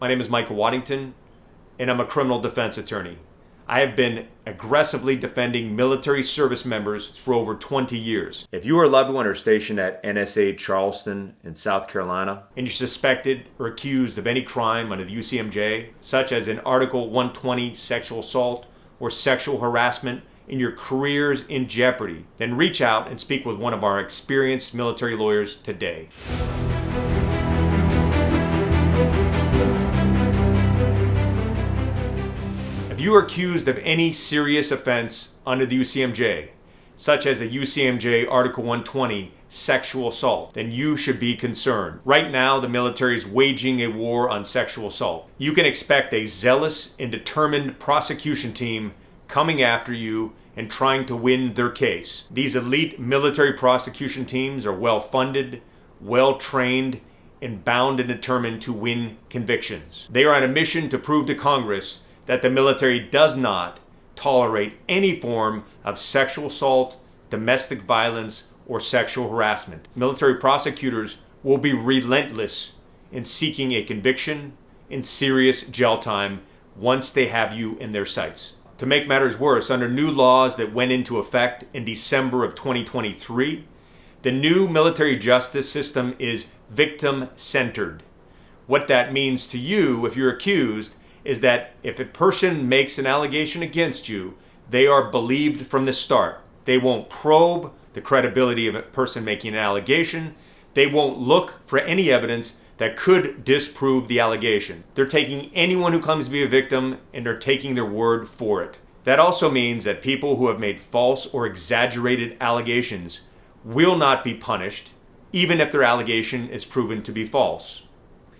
My name is Michael Waddington, and I'm a criminal defense attorney. I have been aggressively defending military service members for over 20 years. If you or a loved one are stationed at NSA Charleston in South Carolina, and you're suspected or accused of any crime under the UCMJ, such as an Article 120 sexual assault or sexual harassment, and your career's in jeopardy, then reach out and speak with one of our experienced military lawyers today. If you are accused of any serious offense under the UCMJ, such as a UCMJ Article 120 sexual assault, then you should be concerned. Right now, the military is waging a war on sexual assault. You can expect a zealous and determined prosecution team coming after you and trying to win their case. These elite military prosecution teams are well-funded, well-trained, and bound and determined to win convictions. They are on a mission to prove to Congress that the military does not tolerate any form of sexual assault, domestic violence, or sexual harassment. Military prosecutors will be relentless in seeking a conviction and serious jail time once they have you in their sights. To make matters worse, under new laws that went into effect in December of 2023, the new military justice system is victim-centered. What that means to you, if you're accused, is that if a person makes an allegation against you, they are believed from the start. They won't probe the credibility of a person making an allegation. They won't look for any evidence that could disprove the allegation. They're taking anyone who claims to be a victim and they're taking their word for it. That also means that people who have made false or exaggerated allegations will not be punished, even if their allegation is proven to be false.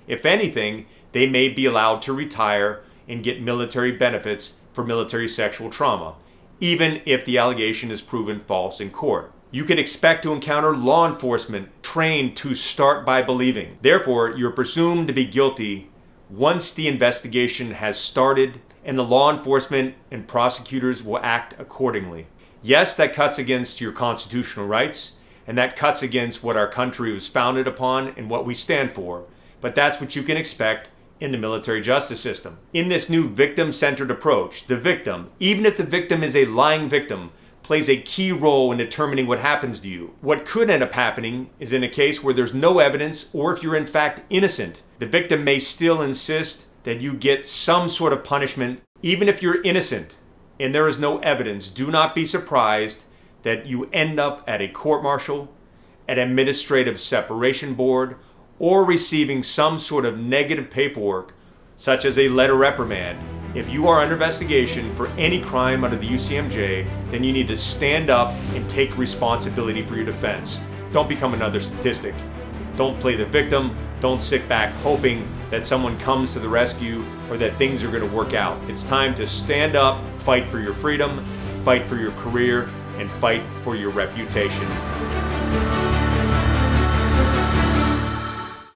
If anything, they may be allowed to retire and get military benefits for military sexual trauma, even if the allegation is proven false in court. You can expect to encounter law enforcement trained to start by believing. Therefore, you're presumed to be guilty once the investigation has started, and the law enforcement and prosecutors will act accordingly. Yes, that cuts against your constitutional rights, and that cuts against what our country was founded upon and what we stand for, but that's what you can expect in the military justice system. In this new victim-centered approach, the victim, even if the victim is a lying victim, plays a key role in determining what happens to you. What could end up happening is in a case where there's no evidence, or if you're in fact innocent, the victim may still insist that you get some sort of punishment. Even if you're innocent and there is no evidence, do not be surprised that you end up at a court-martial, an administrative separation board, or receiving some sort of negative paperwork, such as a letter reprimand. If you are under investigation for any crime under the UCMJ, then you need to stand up and take responsibility for your defense. Don't become another statistic. Don't play the victim. Don't sit back hoping that someone comes to the rescue or that things are going to work out. It's time to stand up, fight for your freedom, fight for your career, and fight for your reputation.